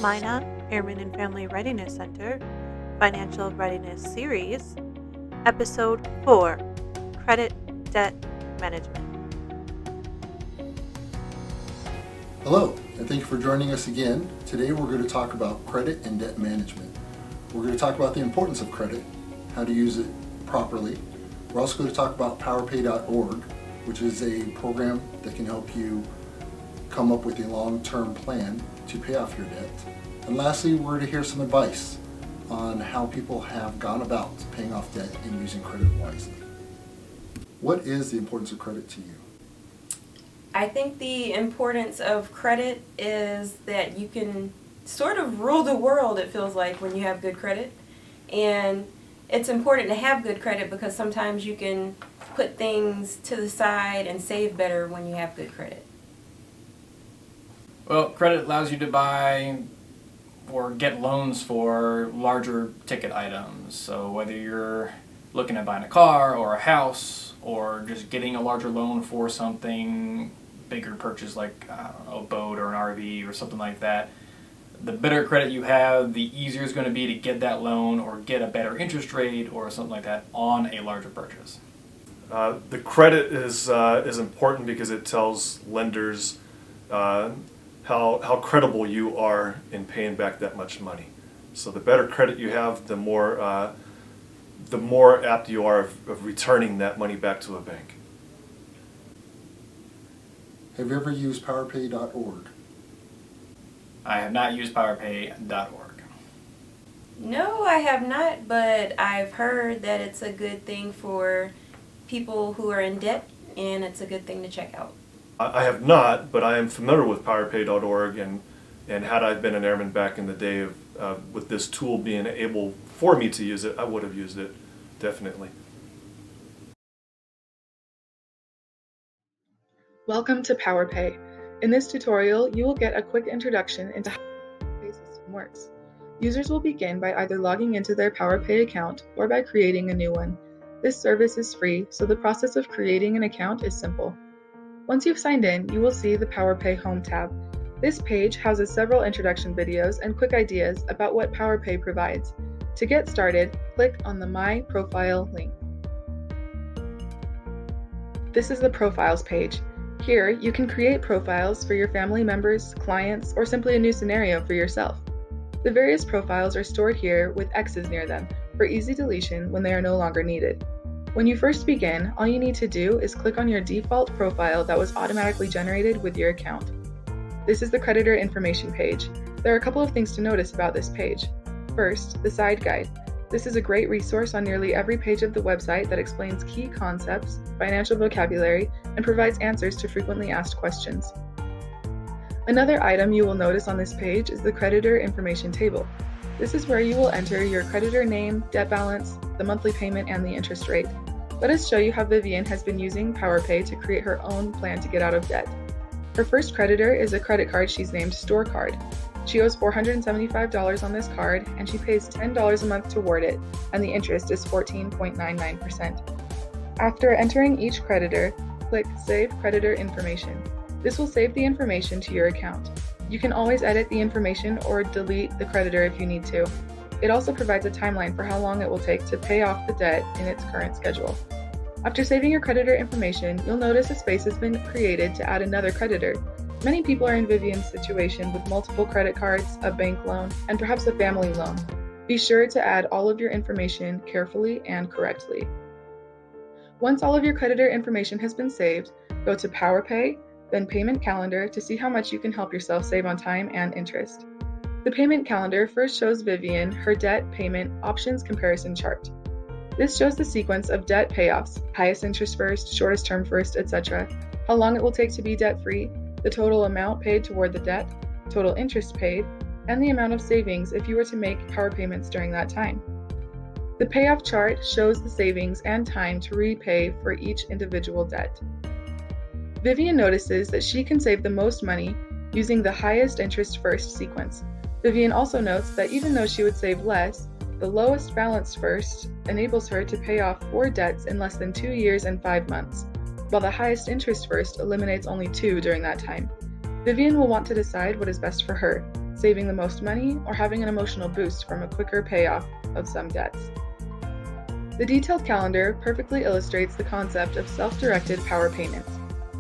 Mina, Airmen and Family Readiness Center, Financial Readiness Series, Episode 4, Credit Debt Management. Hello, and thank you for joining us again. Today we're going to talk about credit and debt management. We're going to talk about the importance of credit, how to use it properly. We're also going to talk about powerpay.org, which is a program that can help you come up with a long-term plan to pay off your debt. And lastly, we're going to hear some advice on how people have gone about paying off debt and using credit wisely. What is the importance of credit to you? I think the importance of credit is that you can sort of rule the world, it feels like, when you have good credit. And it's important to have good credit because sometimes you can put things to the side and save better when you have good credit. Well, credit allows you to buy or get loans for larger ticket items. So whether you're looking at buying a car or a house or just getting a larger loan for something bigger purchase like a boat or an RV or something like that, the better credit you have, the easier it's going to be to get that loan or get a better interest rate or something like that on a larger purchase. The credit is important because it tells lenders how credible you are in paying back that much money. So the better credit you have, the more apt you are of returning that money back to a bank. Have you ever used powerpay.org? I have not used powerpay.org. No, I have not, but I've heard that it's a good thing for people who are in debt, and it's a good thing to check out. I have not, but I am familiar with powerpay.org, and had I been an airman back in the day with this tool being able for me to use it, I would have used it, definitely. Welcome to PowerPay. In this tutorial, you will get a quick introduction into how the PowerPay system works. Users will begin by either logging into their PowerPay account or by creating a new one. This service is free, so the process of creating an account is simple. Once you've signed in, you will see the PowerPay Home tab. This page houses several introduction videos and quick ideas about what PowerPay provides. To get started, click on the My Profile link. This is the Profiles page. Here, you can create profiles for your family members, clients, or simply a new scenario for yourself. The various profiles are stored here with X's near them for easy deletion when they are no longer needed. When you first begin, all you need to do is click on your default profile that was automatically generated with your account. This is the creditor information page. There are a couple of things to notice about this page. First, the side guide. This is a great resource on nearly every page of the website that explains key concepts, financial vocabulary, and provides answers to frequently asked questions. Another item you will notice on this page is the creditor information table. This is where you will enter your creditor name, debt balance, the monthly payment, and the interest rate. Let us show you how Vivian has been using PowerPay to create her own plan to get out of debt. Her first creditor is a credit card she's named Store Card. She owes $475 on this card, and she pays $10 a month toward it, and the interest is 14.99%. After entering each creditor, click Save Creditor Information. This will save the information to your account. You can always edit the information or delete the creditor if you need to. It also provides a timeline for how long it will take to pay off the debt in its current schedule. After saving your creditor information, you'll notice a space has been created to add another creditor. Many people are in Vivian's situation with multiple credit cards, a bank loan, and perhaps a family loan. Be sure to add all of your information carefully and correctly. Once all of your creditor information has been saved, go to PowerPay, then Payment Calendar to see how much you can help yourself save on time and interest. The Payment Calendar first shows Vivian her debt payment options comparison chart. This shows the sequence of debt payoffs, highest interest first, shortest term first, etc., how long it will take to be debt-free, the total amount paid toward the debt, total interest paid, and the amount of savings if you were to make power payments during that time. The payoff chart shows the savings and time to repay for each individual debt. Vivian notices that she can save the most money using the highest interest first sequence. Vivian also notes that even though she would save less, the lowest balance first enables her to pay off 4 debts in less than 2 years and 5 months, while the highest interest first eliminates only 2 during that time. Vivian will want to decide what is best for her. saving the most money, or having an emotional boost from a quicker payoff of some debts. The detailed calendar perfectly illustrates the concept of self-directed power payments.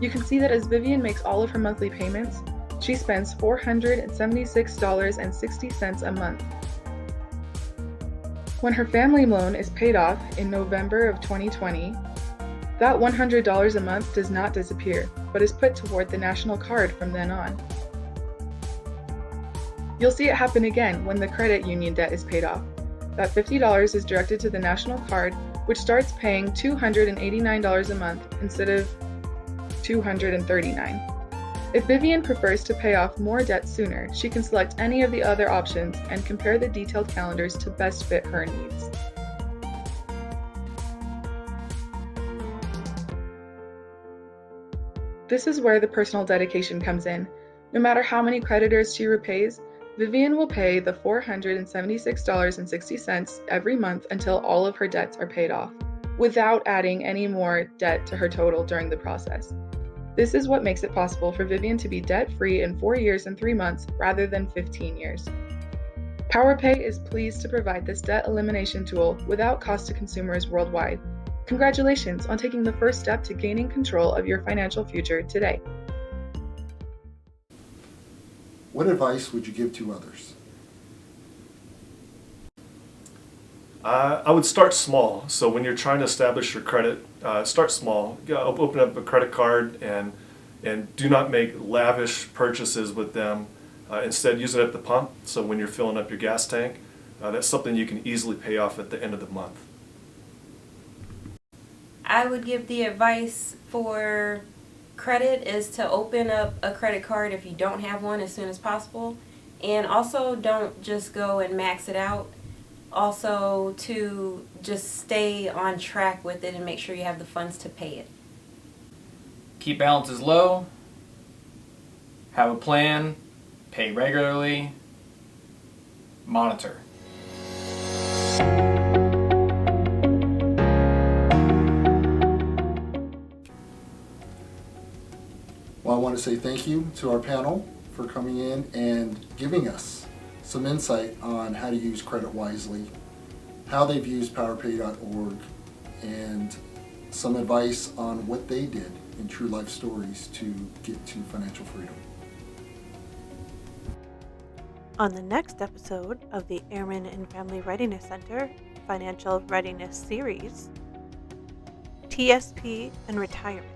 You can see that as Vivian makes all of her monthly payments, she spends $476.60 a month. When her family loan is paid off in November of 2020, that $100 a month does not disappear, but is put toward the national card from then on. You'll see it happen again when the credit union debt is paid off. That $50 is directed to the national card, which starts paying $289 a month instead of $239. If Vivian prefers to pay off more debt sooner, she can select any of the other options and compare the detailed calendars to best fit her needs. This is where the personal dedication comes in. No matter how many creditors she repays, Vivian will pay the $476.60 every month until all of her debts are paid off, without adding any more debt to her total during the process. This is what makes it possible for Vivian to be debt-free in 4 years and 3 months rather than 15 years. PowerPay is pleased to provide this debt elimination tool without cost to consumers worldwide. Congratulations on taking the first step to gaining control of your financial future today. What advice would you give to others? I would start small. So when you're trying to establish your credit, start small. Open up a credit card and do not make lavish purchases with them. Instead, use it at the pump. So when you're filling up your gas tank, that's something you can easily pay off at the end of the month. I would give the advice for credit is to open up a credit card if you don't have one as soon as possible. And also don't just go and max it out. Also to just stay on track with it and make sure you have the funds to pay it. Keep balances low, have a plan, pay regularly, monitor. Well, I want to say thank you to our panel for coming in and giving us some insight on how to use credit wisely, how they've used PowerPay.org, and some advice on what they did in true life stories to get to financial freedom. On the next episode of the Airman and Family Readiness Center Financial Readiness Series, TSP and Retirement.